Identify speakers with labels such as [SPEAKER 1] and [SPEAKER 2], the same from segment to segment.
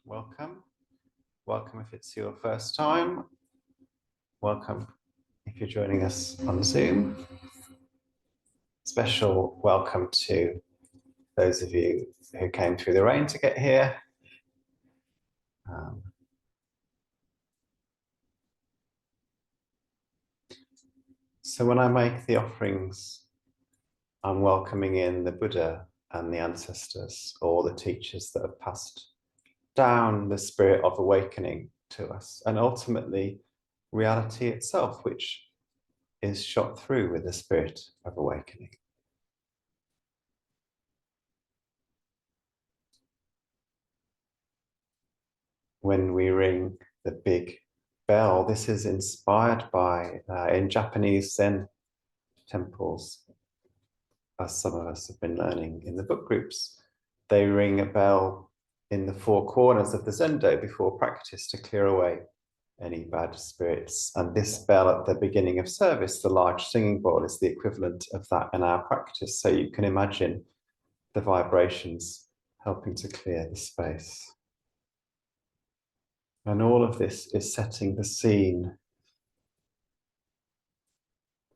[SPEAKER 1] Welcome. Welcome if it's your first time. Welcome if you're joining us on Zoom. Special welcome to those of you who came through the rain to get here. So when I make the offerings, I'm welcoming in the Buddha and the ancestors, or the teachers that have passed down the spirit of awakening to us, and ultimately reality itself, which is shot through with the spirit of awakening. When we ring the big bell, this is inspired by, in Japanese Zen temples, as some of us have been learning in the book groups, they ring a bell in the four corners of the zendo before practice to clear away any bad spirits. And this bell at the beginning of service, the large singing bowl, is the equivalent of that in our practice. So you can imagine the vibrations helping to clear the space. And all of this is setting the scene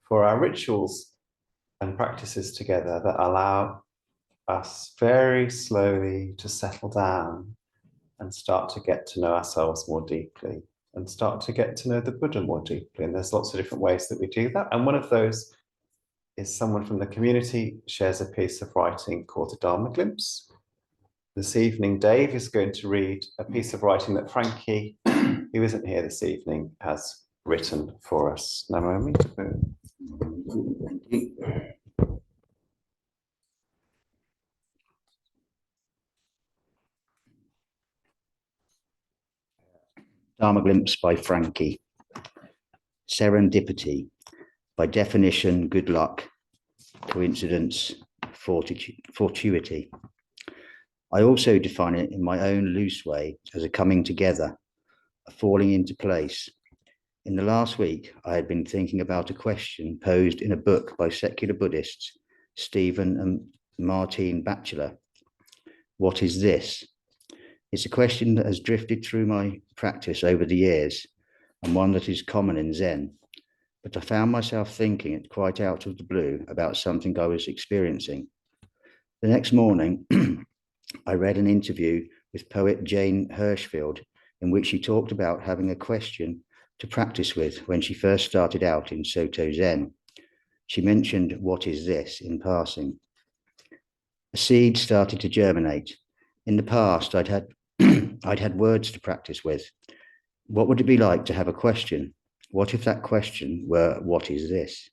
[SPEAKER 1] for our rituals and practices together that allow us very slowly to settle down and start to get to know ourselves more deeply and start to get to know the Buddha more deeply. And there's lots of different ways that we do that. And one of those is someone from the community shares a piece of writing called the Dharma Glimpse. This evening, Dave is going to read a piece of writing that Frankie, who isn't here this evening, has written for us. Naomi?
[SPEAKER 2] Dharma Glimpse by Frankie. Serendipity, by definition, good luck, coincidence, fortuity. I also define it in my own loose way as a coming together, a falling into place. In the last week, I had been thinking about a question posed in a book by secular Buddhists, Stephen and Martine Batchelor. What is this? It's a question that has drifted through my practice over the years, and one that is common in Zen. But I found myself thinking it quite out of the blue about something I was experiencing. The next morning, I read an interview with poet Jane Hirschfield, in which she talked about having a question to practice with when she first started out in Soto Zen. She mentioned, "What is this?" in passing. A seed started to germinate. In the past, I'd had words to practice with. What would it be like to have a question? What if that question were, "What is this?"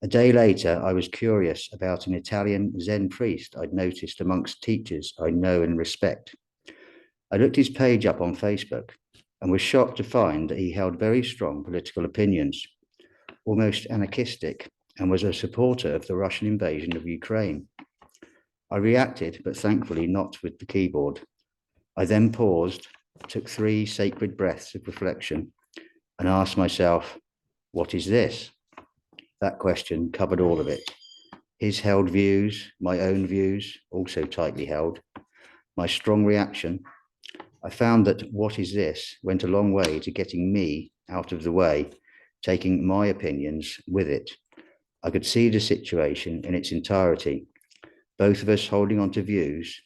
[SPEAKER 2] A day later, I was curious about an Italian Zen priest I'd noticed amongst teachers I know and respect. I looked his page up on Facebook and was shocked to find that he held very strong political opinions, almost anarchistic, and was a supporter of the Russian invasion of Ukraine. I reacted, but thankfully not with the keyboard. I then paused, took 3 sacred breaths of reflection, and asked myself, what is this? That question covered all of it. His held views, my own views, also tightly held, my strong reaction. I found that what is this went a long way to getting me out of the way, taking my opinions with it. I could see the situation in its entirety, both of us holding on to views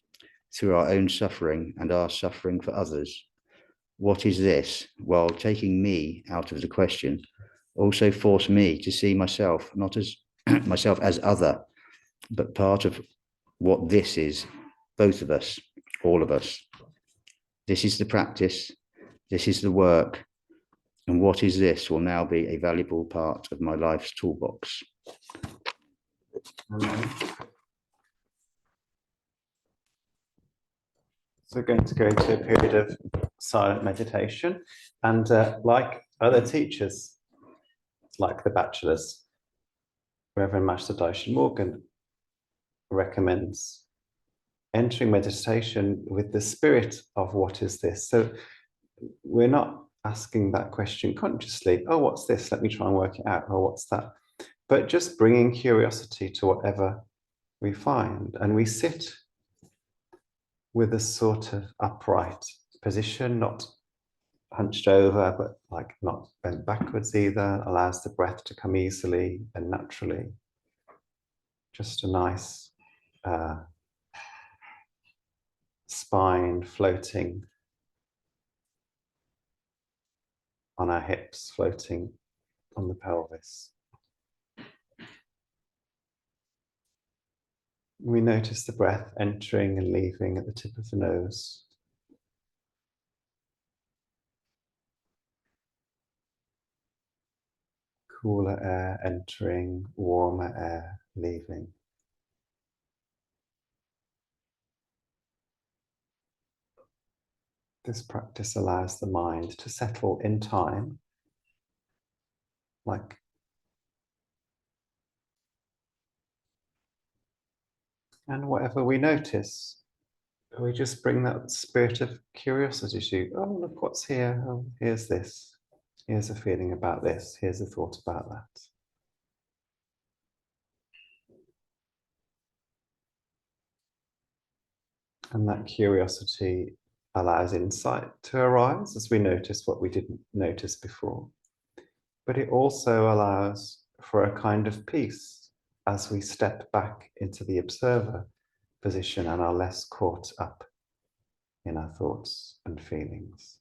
[SPEAKER 2] through our own suffering and our suffering for others. What is this? While taking me out of the question, also forced me to see myself not as myself as other, but part of what this is, both of us, all of us. This is the practice, this is the work, and what is this will now be a valuable part of my life's toolbox.
[SPEAKER 1] So we're going to go into a period of silent meditation, and like other teachers, like the Batchelors, Reverend Master Daishin Morgan recommends entering meditation with the spirit of what is this. So we're not asking that question consciously. Oh, what's this? Let me try and work it out. Oh, what's that? But just bringing curiosity to whatever we find. And we sit with a sort of upright position, not hunched over, but like not bent backwards either, allows the breath to come easily and naturally. Just a nice spine floating on our hips, floating on the pelvis. We notice the breath entering and leaving at the tip of the nose. Cooler air entering, warmer air leaving. This practice allows the mind to settle in time, like and whatever we notice, we just bring that spirit of curiosity to, oh, look what's here. Oh, here's this. Here's a feeling about this. Here's a thought about that. And that curiosity allows insight to arise as we notice what we didn't notice before. But it also allows for a kind of peace as we step back into the observer position and are less caught up in our thoughts and feelings.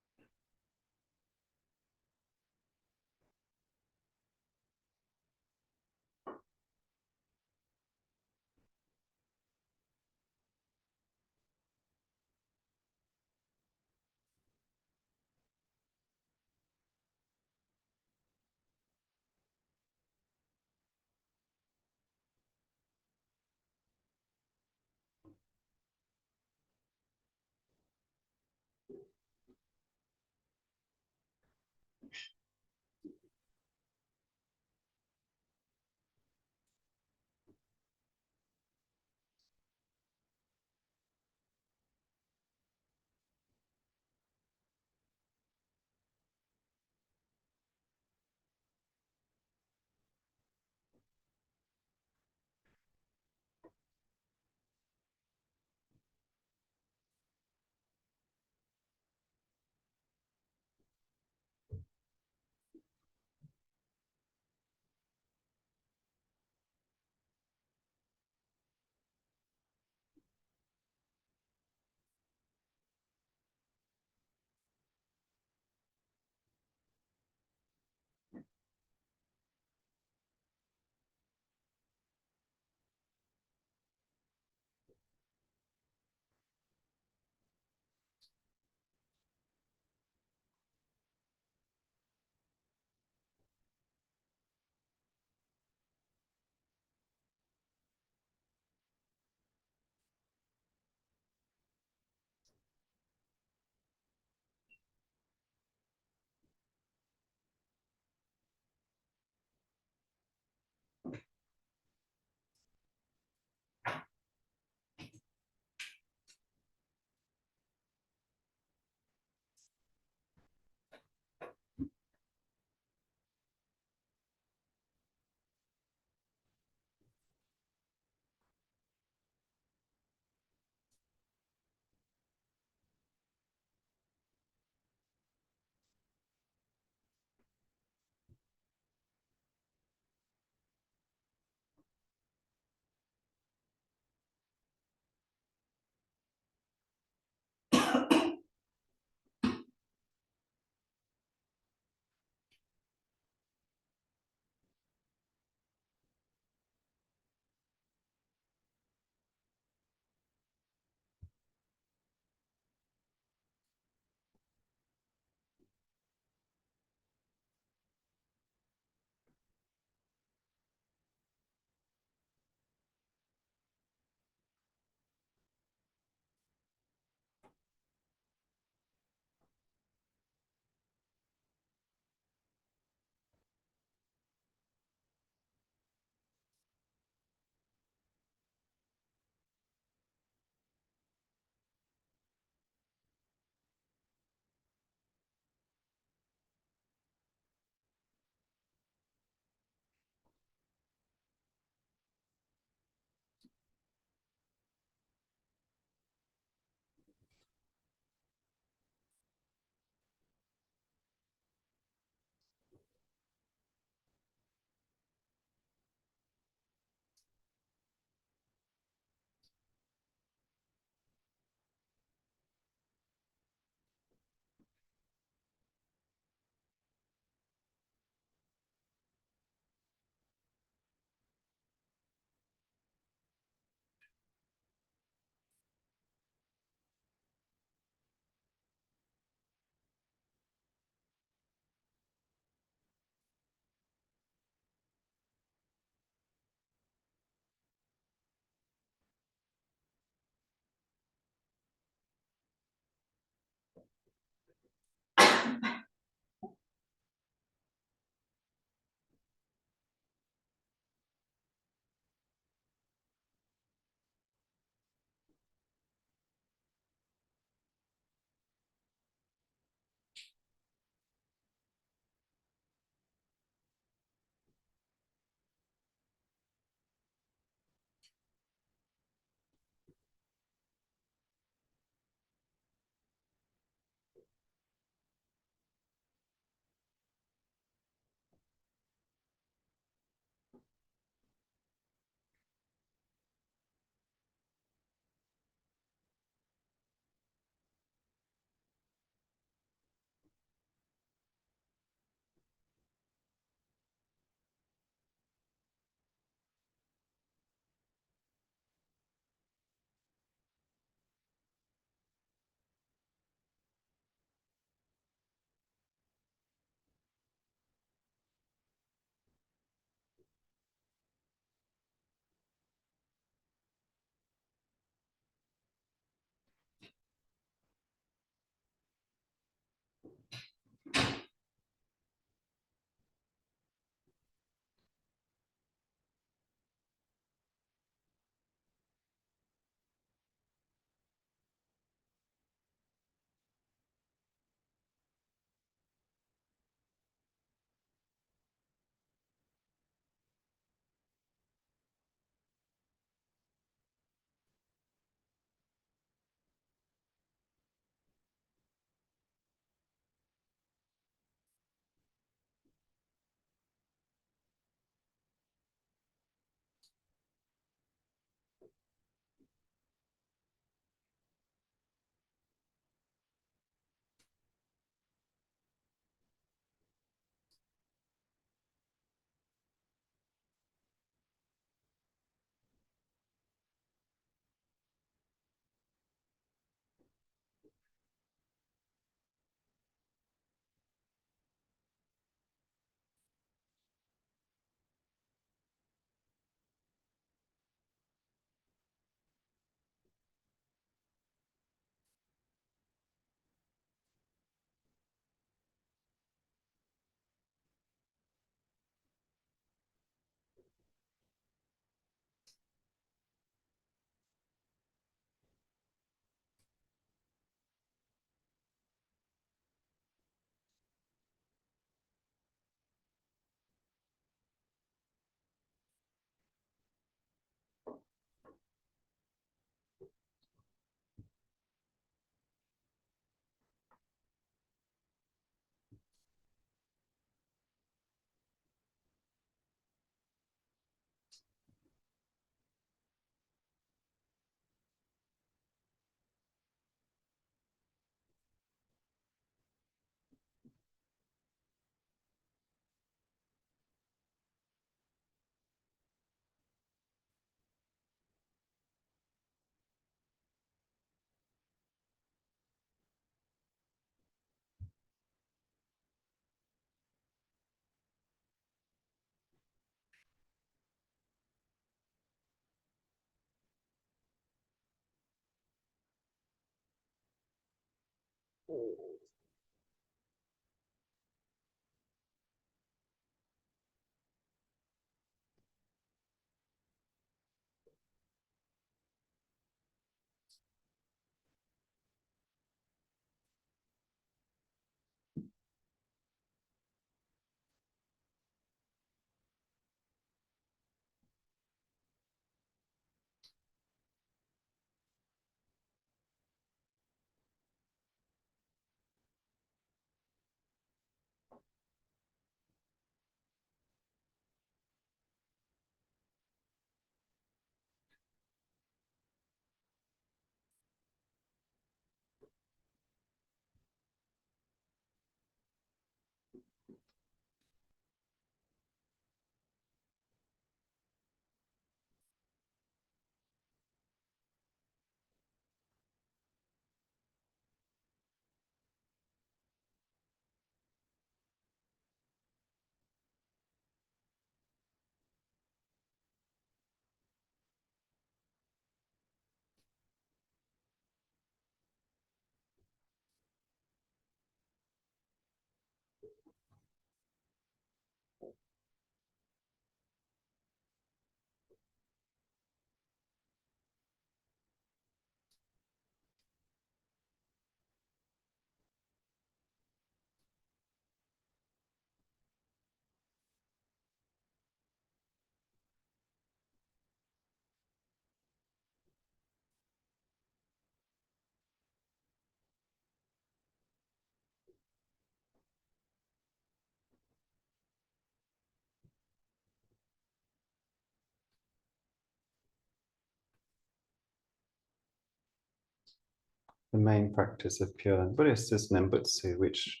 [SPEAKER 1] the main practice of Pure Land Buddhists is Nembutsu, which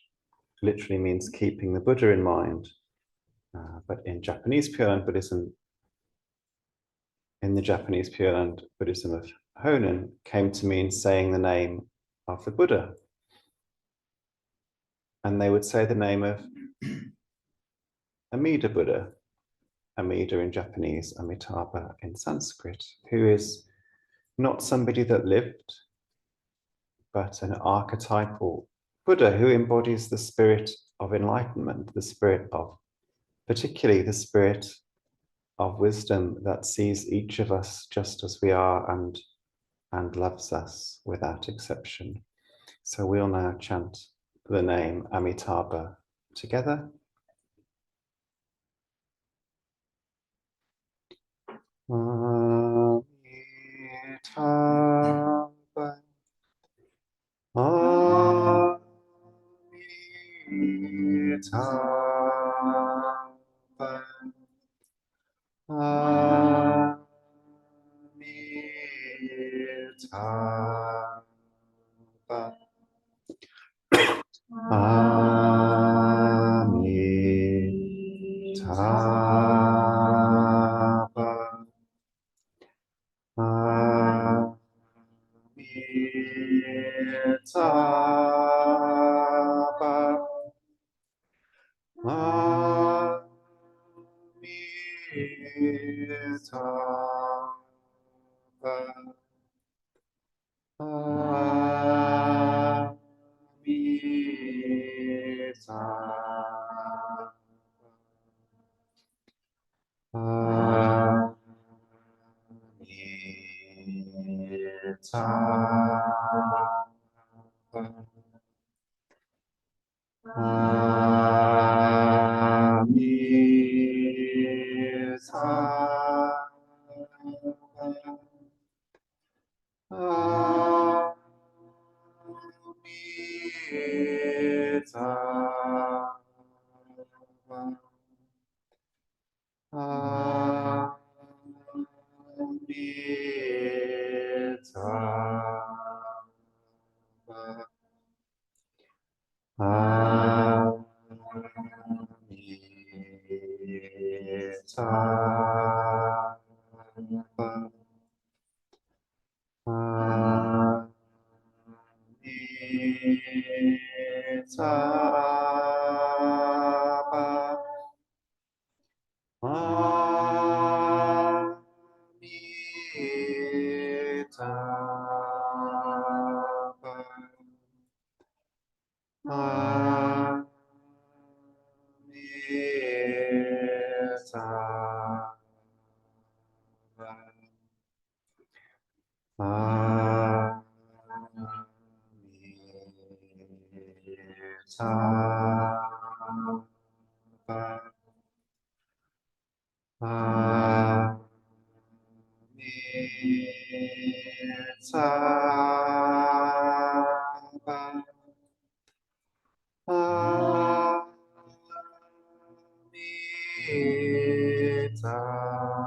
[SPEAKER 1] literally means keeping the Buddha in mind. But in Japanese Pure Land Buddhism, in the Japanese Pure Land Buddhism of Honen, came to mean saying the name of the Buddha. And they would say the name of Amida Buddha, Amida in Japanese, Amitabha in Sanskrit, who is not somebody that lived, but an archetypal Buddha who embodies the spirit of enlightenment, the spirit of, particularly the spirit of wisdom that sees each of us just as we are and loves us without exception. So we'll now chant the name Amitabha together. Amitabha, Amitabha, Amitabha, Amitabha,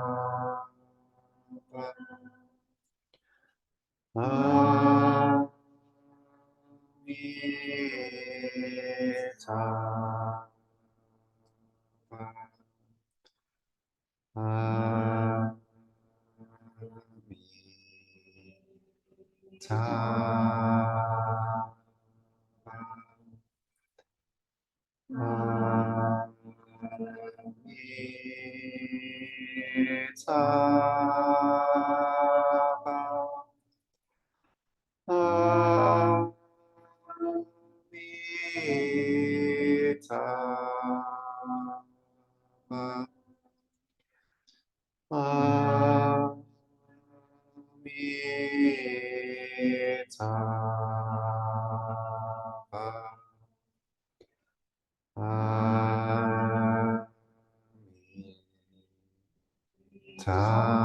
[SPEAKER 1] Amitabha, Amitabha,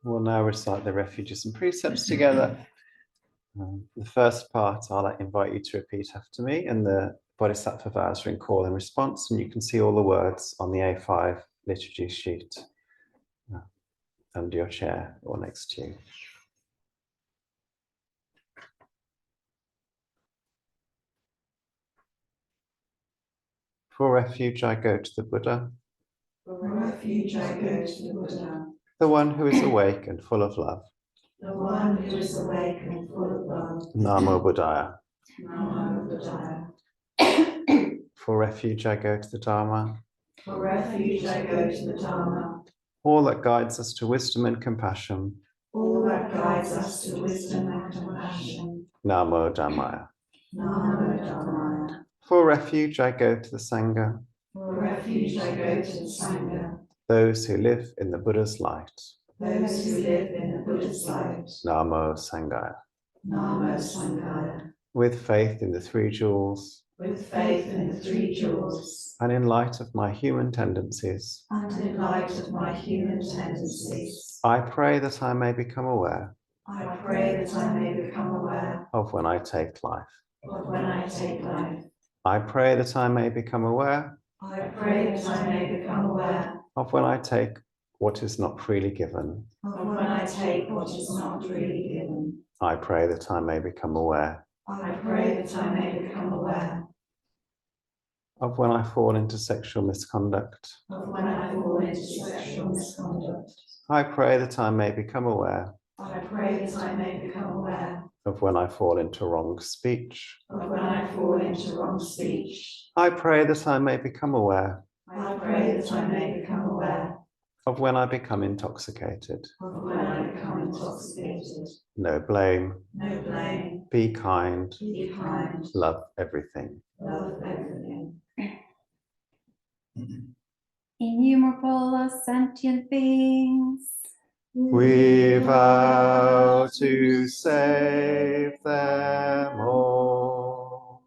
[SPEAKER 1] We'll now recite the refuges and precepts together. The first part, I'll invite you to repeat after me, and the Bodhisattva vows are in call and response, and you can see all the words on the A5 liturgy sheet under your chair or next to you. For refuge, I go to the Buddha,
[SPEAKER 3] For refuge, I go to the Buddha,
[SPEAKER 1] the one who is awake and full of love.
[SPEAKER 3] the one who is awake and full of love.
[SPEAKER 1] Namo Buddhaya.
[SPEAKER 3] Namo Buddhaya.
[SPEAKER 1] For refuge, I go to the Dharma,
[SPEAKER 3] For refuge, I go to the Dharma,
[SPEAKER 1] all that guides us to wisdom and compassion.
[SPEAKER 3] all that guides us to wisdom and compassion.
[SPEAKER 1] Namo Dhammaya.
[SPEAKER 3] Namo Dhammaya.
[SPEAKER 1] For refuge, I go to the Sangha,
[SPEAKER 3] For refuge, I go to the Sangha,
[SPEAKER 1] those who live in the Buddha's light.
[SPEAKER 3] those who live in the Buddha's light.
[SPEAKER 1] Namo Sanghaya.
[SPEAKER 3] Namo Sanghaya.
[SPEAKER 1] With faith in the three jewels,
[SPEAKER 3] With faith in the three jewels,
[SPEAKER 1] and in light of my human tendencies,
[SPEAKER 3] and in light of my human tendencies,
[SPEAKER 1] I pray that I may become aware
[SPEAKER 3] I pray that I may become aware
[SPEAKER 1] of when I take life.
[SPEAKER 3] of when I take life.
[SPEAKER 1] I pray that I may become aware
[SPEAKER 3] I pray that I may become aware
[SPEAKER 1] of when I take what is not freely given.
[SPEAKER 3] of when I take what is not freely given.
[SPEAKER 1] I pray that I may become aware
[SPEAKER 3] I pray that I may become aware
[SPEAKER 1] of when I fall into sexual misconduct.
[SPEAKER 3] of when I fall into sexual misconduct.
[SPEAKER 1] I pray that I may become aware
[SPEAKER 3] I pray that I may become aware
[SPEAKER 1] of when I fall into wrong speech.
[SPEAKER 3] of when I fall into wrong speech.
[SPEAKER 1] I pray that I may become aware
[SPEAKER 3] I pray that I may become aware
[SPEAKER 1] of when I become intoxicated.
[SPEAKER 3] of when I become intoxicated.
[SPEAKER 1] No blame,
[SPEAKER 3] No blame,
[SPEAKER 1] be kind,
[SPEAKER 3] be kind,
[SPEAKER 1] love everything.
[SPEAKER 3] love everything.
[SPEAKER 4] Innumerable are sentient beings.
[SPEAKER 1] We vow to save them all.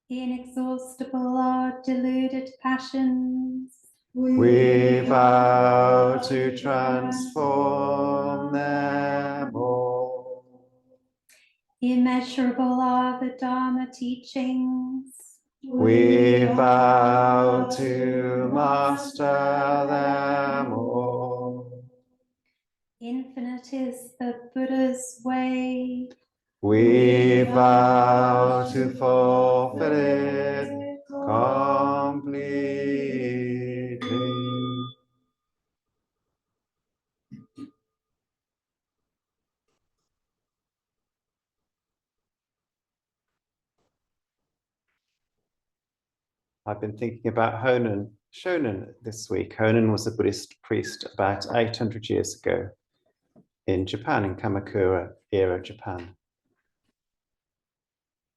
[SPEAKER 4] Inexhaustible are deluded passions.
[SPEAKER 1] We vow to transform them all.
[SPEAKER 4] Immeasurable are the Dharma teachings.
[SPEAKER 1] We vow to master them all.
[SPEAKER 4] Infinite is the Buddha's way.
[SPEAKER 1] We vow to fulfill it completely. I've been thinking about Shonen this week. Honen was a Buddhist priest about 800 years ago in Japan, in Kamakura era Japan.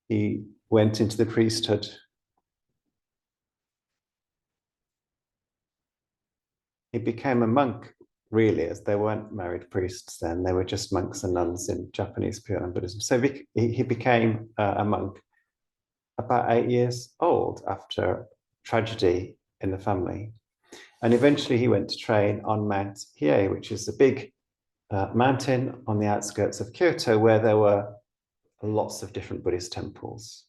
[SPEAKER 1] He went into the priesthood. He became a monk, really, as there weren't married priests then. They were just monks and nuns in Japanese Pure Land Buddhism. So he became a monk about 8 years old after tragedy in the family. And eventually he went to train on Mount Hiei, which is a big mountain on the outskirts of Kyoto, where there were lots of different Buddhist temples.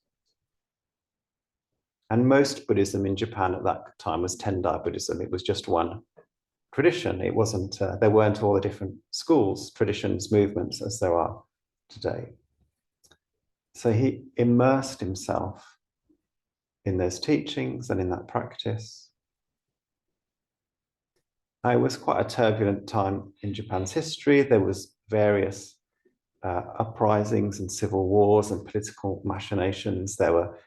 [SPEAKER 1] And most Buddhism in Japan at that time was Tendai Buddhism. It was just one tradition. It wasn't, there weren't all the different schools, traditions, movements as there are today. So he immersed himself in those teachings and in that practice. It was quite a turbulent time in Japan's history. There was various uprisings and civil wars and political machinations. There were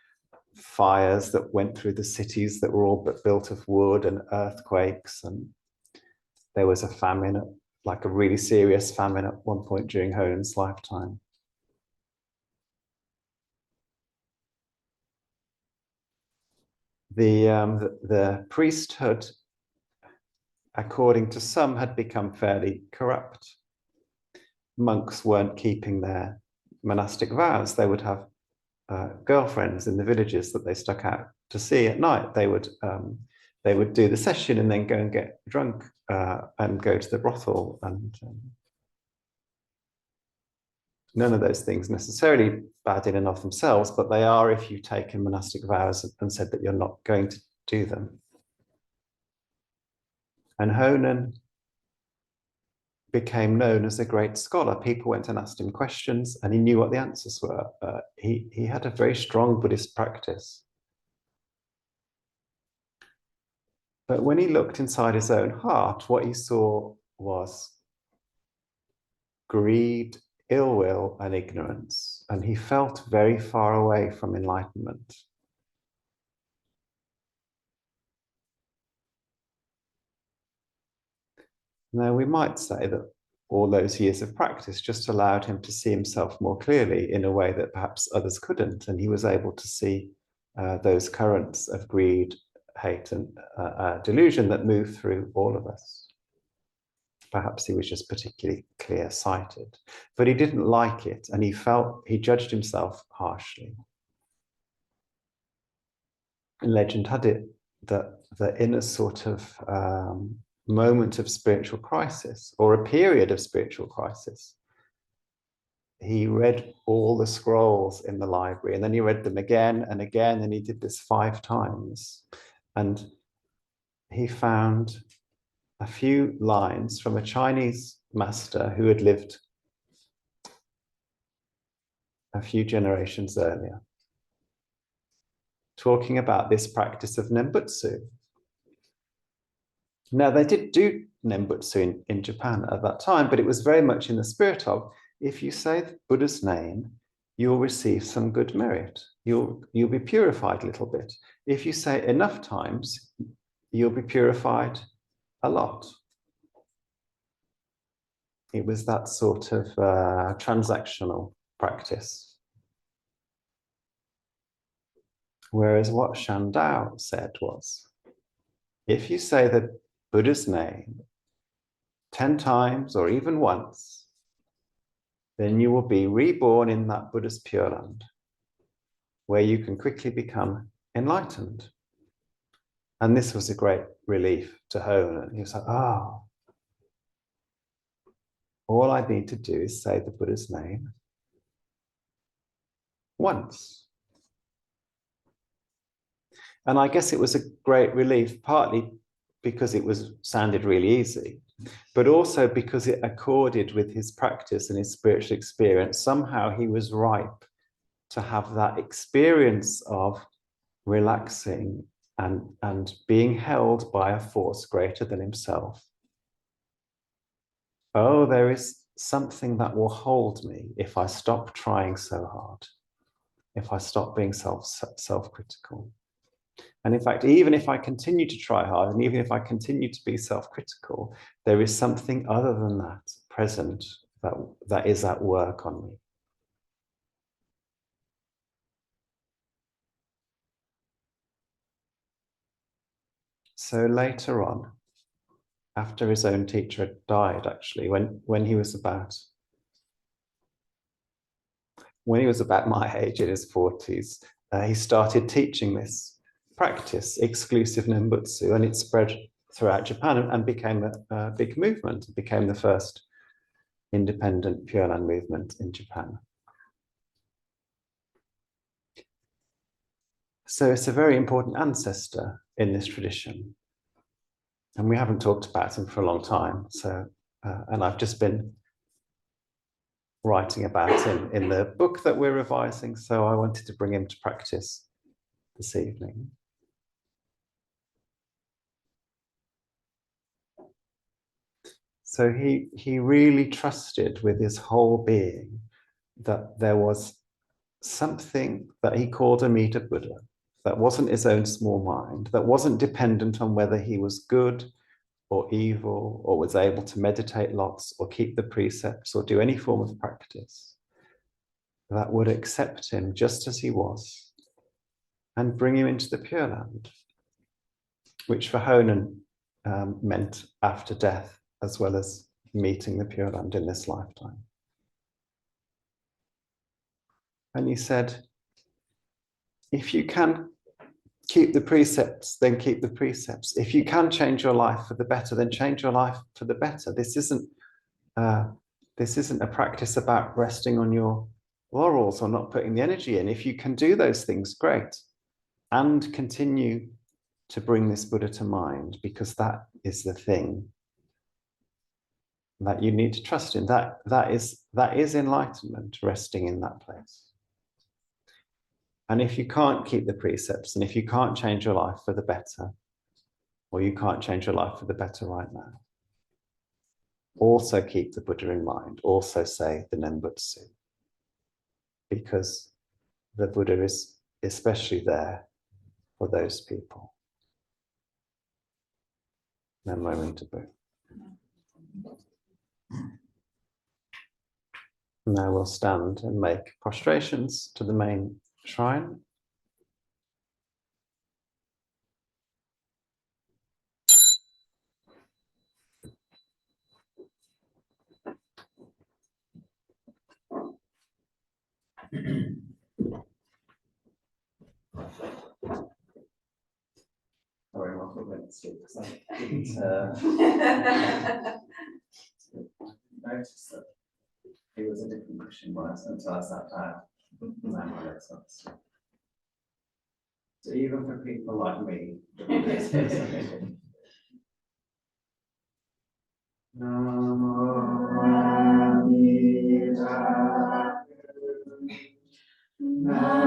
[SPEAKER 1] fires that went through the cities that were all built of wood, and earthquakes, and there was a famine, like a really serious famine at one point during Honen's lifetime. The priesthood, according to some, had become fairly corrupt. Monks weren't keeping their monastic vows. They would have girlfriends in the villages that they stuck out to sea at night. They would do the session and then go and get drunk and go to the brothel. And none of those things necessarily bad in and of themselves, but they are if you've taken monastic vows and said that you're not going to do them. And Honen became known as a great scholar. People went and asked him questions and he knew what the answers were. He had a very strong Buddhist practice. But when he looked inside his own heart, what he saw was greed, ill will, and ignorance. And he felt very far away from enlightenment. Now, we might say that all those years of practice just allowed him to see himself more clearly in a way that perhaps others couldn't. And he was able to see those currents of greed, hate, and delusion that move through all of us. Perhaps he was just particularly clear-sighted, but he didn't like it, and he judged himself harshly. And legend had it that in a sort of moment of spiritual crisis, or a period of spiritual crisis, he read all the scrolls in the library, and then he read them again and again, and he did this 5 times. And he found a few lines from a Chinese master who had lived a few generations earlier, talking about this practice of Nembutsu. Now, they did do Nembutsu in Japan at that time, but it was very much in the spirit of, if you say the Buddha's name, you'll receive some good merit. You'll be purified a little bit. If you say it enough times, you'll be purified a lot. It was that sort of transactional practice. Whereas what Shandao said was, if you say the Buddha's name 10 times or even once, then you will be reborn in that Buddha's Pure Land, where you can quickly become enlightened. And this was a great relief to Honen. He was like, oh, all I need to do is say the Buddha's name once. And I guess it was a great relief, partly because it sounded really easy, but also because it accorded with his practice and his spiritual experience. Somehow he was ripe to have that experience of relaxing and being held by a force greater than himself. Oh, there is something that will hold me if I stop trying so hard, if I stop being self-critical. And in fact, even if I continue to try hard, and even if I continue to be self-critical, there is something other than that present that is at work on me. So later on, after his own teacher had died, actually, when he was about my age, in his 40s, he started teaching this practice, exclusive Nembutsu, and it spread throughout Japan and became a big movement. It became the first independent Pure Land movement in Japan. So it's a very important ancestor in this tradition. And we haven't talked about him for a long time. So, and I've just been writing about him in the book that we're revising. So I wanted to bring him to practice this evening. So he really trusted with his whole being that there was something that he called Amida Buddha, that wasn't his own small mind, that wasn't dependent on whether he was good or evil, or was able to meditate lots, or keep the precepts, or do any form of practice, that would accept him just as he was and bring him into the Pure Land, which for Honen meant after death, as well as meeting the Pure Land in this lifetime. And he said, if you can keep the precepts, then keep the precepts. If you can change your life for the better, then change your life for the better. This isn't a practice about resting on your laurels or not putting the energy in. If you can do those things, great. And continue to bring this Buddha to mind, because that is the thing that you need to trust in. That is enlightenment, resting in that place. And if you can't keep the precepts, and if you can't change your life for the better, or you can't change your life for the better right now, also keep the Buddha in mind. Also say the Nembutsu, because the Buddha is especially there for those people. Namo Rinpoche. Now we'll stand and make prostrations to the main shrine. Sorry, I'm off a bit asleep because I didn't notice that it was a different cushion until I sat down. So even for people like me.
[SPEAKER 4] Namo Amida. Namo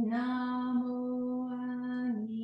[SPEAKER 4] Namo Amida.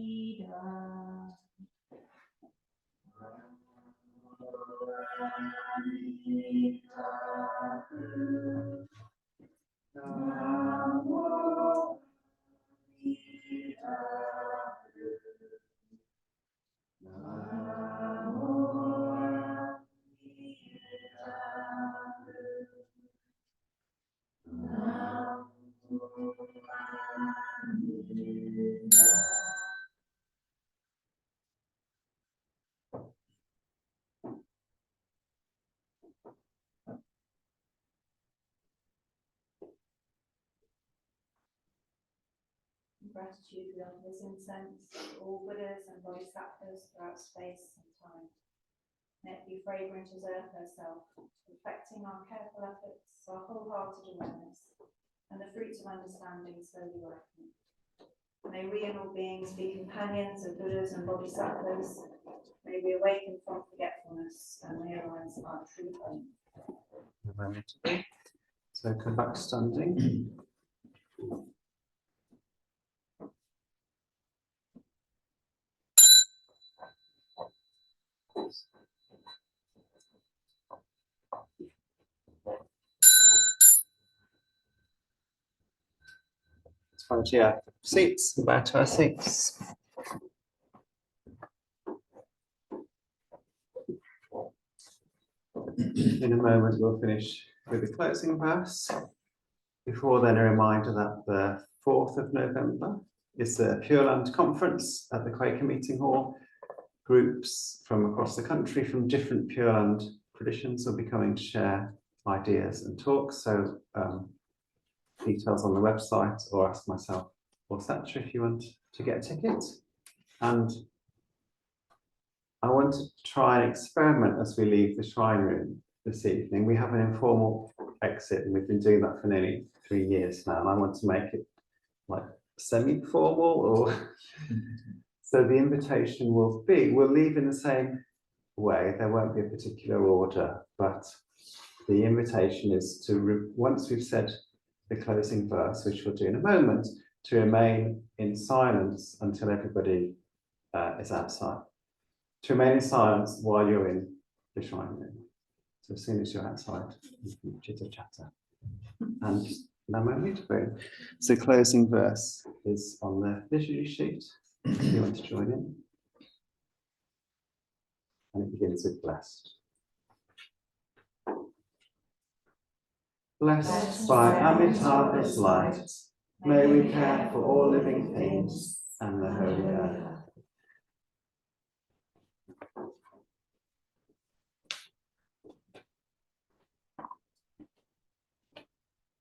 [SPEAKER 4] Gratitude we offer this incense to all Buddhas and Bodhisattvas throughout space and time. May it be fragrant as earth herself, reflecting our careful efforts, our wholehearted awareness, and the fruits of understanding slowly ripening. May we and all beings be companions of Buddhas and Bodhisattvas. May we awaken from forgetfulness and realize our true home.
[SPEAKER 1] So come back to standing. Let's find your seats, back to our seats. In a moment, we'll finish with the closing verse. Before then, a reminder that the 4th of November is the Pure Land Conference at the Quaker Meeting Hall. Groups from across the country from different Pure Land traditions will be coming to share ideas and talks. So details on the website, or ask myself or Satcha if you want to get a ticket. And I want to try and experiment as we leave the shrine room this evening. We have an informal exit, and we've been doing that for nearly 3 years now, and I want to make it like semi-formal, or so the invitation will be, we'll leave in the same way. There won't be a particular order, but the invitation is to, once we've said the closing verse, which we'll do in a moment, to remain in silence until everybody is outside. To remain in silence while you're in the shrine room. So as soon as you're outside, you can chitter chatter. And no moment to bring. So closing verse is on the liturgy sheet, if you want to join in. And it begins with blessed. Blessed by Amitabha's light, may we care for all living things and the holy earth.